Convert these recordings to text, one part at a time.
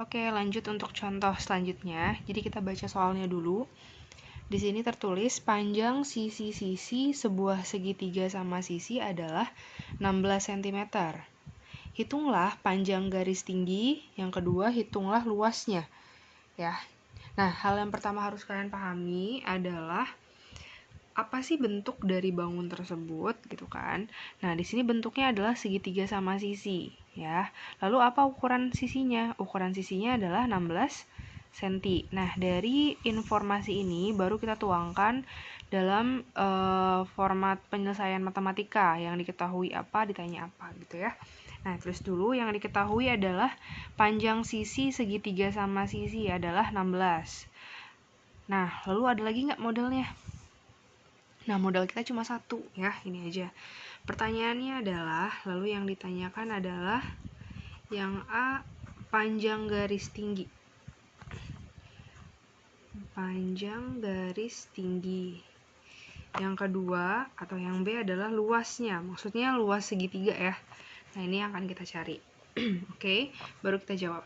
Oke, lanjut untuk contoh selanjutnya. Jadi kita baca soalnya dulu. Di sini tertulis panjang sisi-sisi sebuah segitiga sama sisi adalah 16 cm. Hitunglah panjang garis tinggi, yang kedua hitunglah luasnya. Ya. Nah, hal yang pertama harus kalian pahami adalah apa sih bentuk dari bangun tersebut gitu kan. Nah, di sini bentuknya adalah segitiga sama sisi ya. Lalu apa ukuran sisinya? Ukuran sisinya adalah 16 cm. Nah, dari informasi ini baru kita tuangkan dalam format penyelesaian matematika yang diketahui apa, ditanya apa gitu ya. Nah, terus dulu yang diketahui adalah panjang sisi segitiga sama sisi adalah 16. Nah, lalu ada lagi nggak modelnya? Nah, modal kita cuma satu ya, ini aja. Pertanyaannya adalah, lalu yang ditanyakan adalah yang A, panjang garis tinggi. Panjang garis tinggi. Yang kedua, atau yang B adalah luasnya. Maksudnya luas segitiga ya. Nah, ini yang akan kita cari. Oke, baru kita jawab.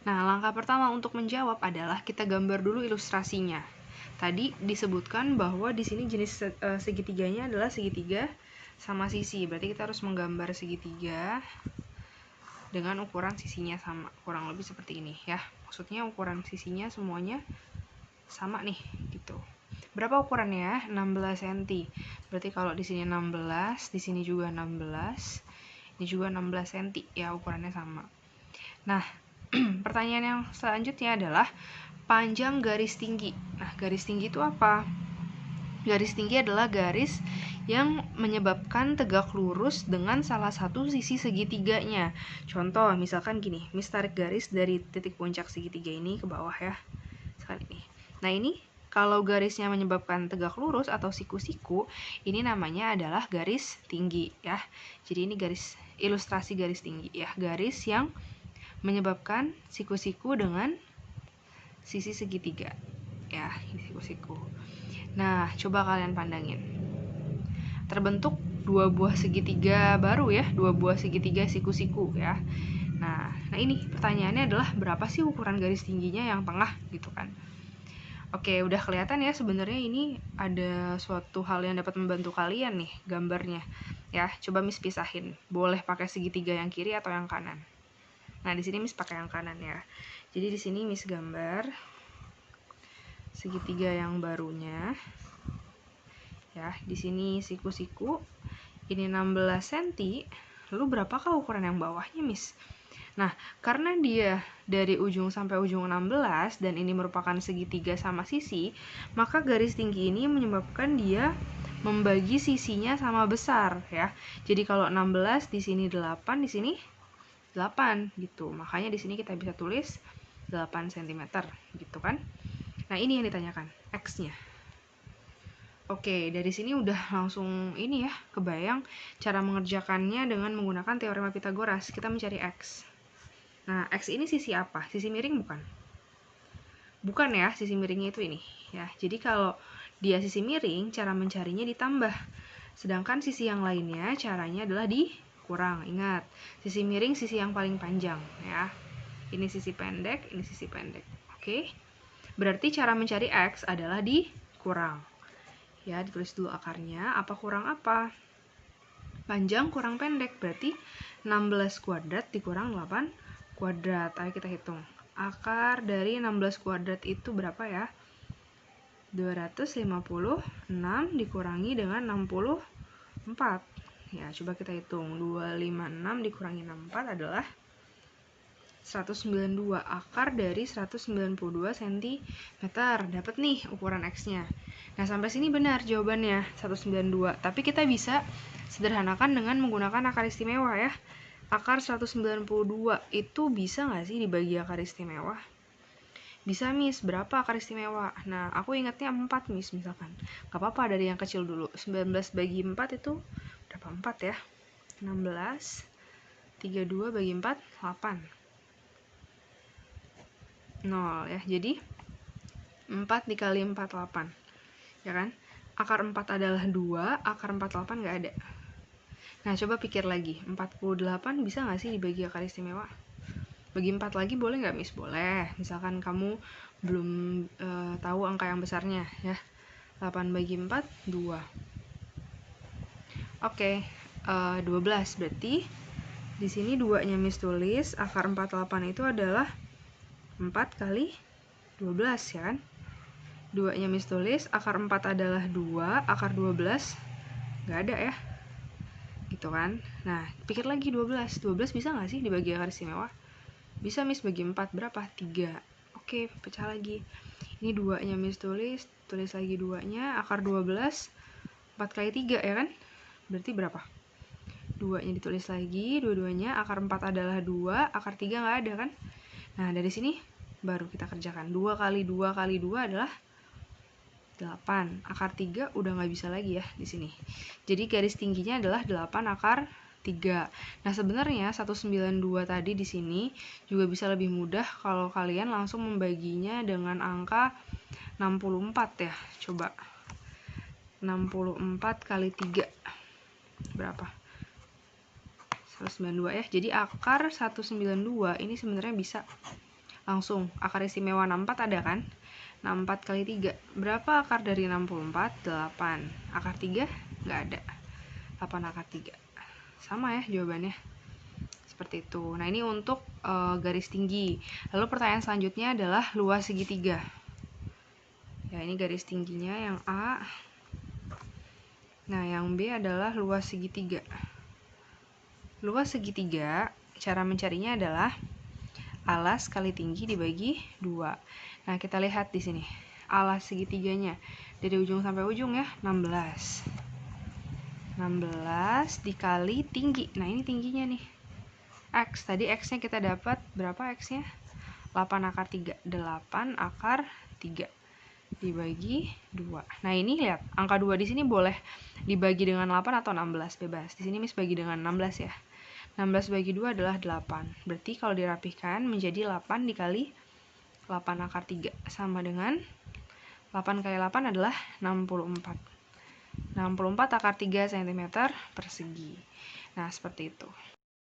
Nah, langkah pertama untuk menjawab adalah kita gambar dulu ilustrasinya. Tadi disebutkan bahwa di sini jenis segitiganya adalah segitiga sama sisi. Berarti kita harus menggambar segitiga dengan ukuran sisinya sama, kurang lebih seperti ini ya. Maksudnya ukuran sisinya semuanya sama nih, gitu. Berapa ukurannya? 16 cm. Berarti kalau di sini 16, di sini juga 16, ini juga 16 cm ya, ukurannya sama. Nah, pertanyaan yang selanjutnya adalah panjang garis tinggi. Nah, garis tinggi itu apa? Garis tinggi adalah garis yang menyebabkan tegak lurus dengan salah satu sisi segitiganya. Contoh, misalkan gini, Miss tarik garis dari titik puncak segitiga ini ke bawah ya. Sekali ini. Nah, ini kalau garisnya menyebabkan tegak lurus atau siku-siku, ini namanya adalah garis tinggi ya. Jadi ini garis ilustrasi garis tinggi ya, garis yang menyebabkan siku-siku dengan sisi segitiga ya, ini siku-siku. Nah, coba kalian pandangin. Terbentuk dua buah segitiga baru ya, dua buah segitiga siku-siku ya. Nah ini pertanyaannya adalah berapa sih ukuran garis tingginya yang tengah gitu kan. Oke, udah kelihatan ya sebenarnya ini ada suatu hal yang dapat membantu kalian nih gambarnya. Ya, coba Miss pisahin. Boleh pakai segitiga yang kiri atau yang kanan. Nah, di sini Miss pakai yang kanan ya. Jadi di sini Miss gambar segitiga yang barunya. Ya, di sini siku-siku. Ini 16 cm. Lalu berapakah ukuran yang bawahnya, Miss? Nah, karena dia dari ujung sampai ujung 16 dan ini merupakan segitiga sama sisi, maka garis tinggi ini menyebabkan dia membagi sisinya sama besar ya. Jadi kalau 16 di sini 8, di sini 8 gitu. Makanya di sini kita bisa tulis 8 cm gitu kan. Nah, ini yang ditanyakan, X-nya. Oke, dari sini udah langsung ini ya, kebayang cara mengerjakannya dengan menggunakan teorema Pitagoras. Kita mencari X. Nah, X ini sisi apa? Sisi miring bukan? Bukan ya, sisi miringnya itu ini. Ya, jadi kalau dia sisi miring, cara mencarinya ditambah. Sedangkan sisi yang lainnya, caranya adalah dikurang. Ingat, sisi miring sisi yang paling panjang ya. Ini sisi pendek, ini sisi pendek. Oke? Berarti cara mencari X adalah dikurang. Ya, ditulis dulu akarnya, apa kurang apa? Panjang kurang pendek, berarti 16 kuadrat dikurang 8 kuadrat. Ayo kita hitung. Akar dari 16 kuadrat itu berapa ya? 256 dikurangi dengan 64. Ya, coba kita hitung. 256 dikurangi 64 adalah 192. Akar dari 192 cm. Dapat nih ukuran X-nya. Nah, sampai sini benar jawabannya, 192. Tapi kita bisa sederhanakan dengan menggunakan akar istimewa ya. Akar 192 itu bisa nggak sih dibagi akar istimewa? Bisa, Miss. Berapa akar istimewa? Nah, aku ingatnya 4, Miss, misalkan. Gak apa-apa, dari yang kecil dulu. 19 bagi 4 itu berapa 4 ya? 16. 32 bagi 4, 8. 0 ya, jadi 4 dikali 4, 8 ya kan, akar 4 adalah 2, akar 48 nggak ada. Nah, coba pikir lagi, 48 bisa nggak sih dibagi akar istimewa? Bagi 4 lagi boleh nggak, Miss? Boleh. Misalkan kamu belum tahu angka yang besarnya ya. 8 bagi 4, 2. Oke, 12. Berarti di sini 2-nya Miss tulis, akar 48 itu adalah 4 kali 12 ya kan? 2-nya Miss tulis, akar 4 adalah 2, akar 12 nggak ada ya. Gitu kan? Nah, pikir lagi 12. 12 bisa nggak sih dibagi akar istimewa? Bisa, Miss. Bagi 4 berapa? 3. Oke, pecah lagi. Ini 2-nya Miss tulis lagi 2-nya, akar 12, 4 kali 3 ya kan? Berarti berapa? 2-nya ditulis lagi, dua-duanya, akar 4 adalah 2, akar 3 nggak ada kan? Nah, dari sini baru kita kerjakan. 2 kali 2 kali 2 adalah 8. Akar 3 udah nggak bisa lagi ya di sini. Jadi garis tingginya adalah 8 akar 3. Nah, sebenarnya 192 tadi di sini juga bisa lebih mudah kalau kalian langsung membaginya dengan angka 64 ya. Coba. 64 kali 3 berapa? 192 ya. Jadi akar 192 ini sebenarnya bisa langsung. Akar istimewa 64 ada kan? 64 kali 3. Berapa akar dari 64? 8. Akar 3? Nggak ada. 8 akar 3. Sama ya jawabannya. Seperti itu. Nah, ini untuk garis tinggi. Lalu pertanyaan selanjutnya adalah luas segitiga. Ya, ini garis tingginya yang A. Nah, yang B adalah luas segitiga. Luas segitiga, cara mencarinya adalah alas kali tinggi dibagi 2. Nah, kita lihat di sini. Alas segitiganya dari ujung sampai ujung ya, 16. 16 dikali tinggi. Nah, ini tingginya nih. X. Tadi X-nya kita dapat berapa X-nya? 8 akar 3. 8 akar 3 dibagi 2. Nah, ini lihat, angka 2 di sini boleh dibagi dengan 8 atau 16, bebas. Di sini Miss bagi dengan 16 ya. 16 bagi 2 adalah 8. Berarti kalau dirapihkan menjadi 8 dikali 8 akar 3 sama dengan 8 kali 8 adalah 64. 64 akar 3 cm persegi. Nah, seperti itu.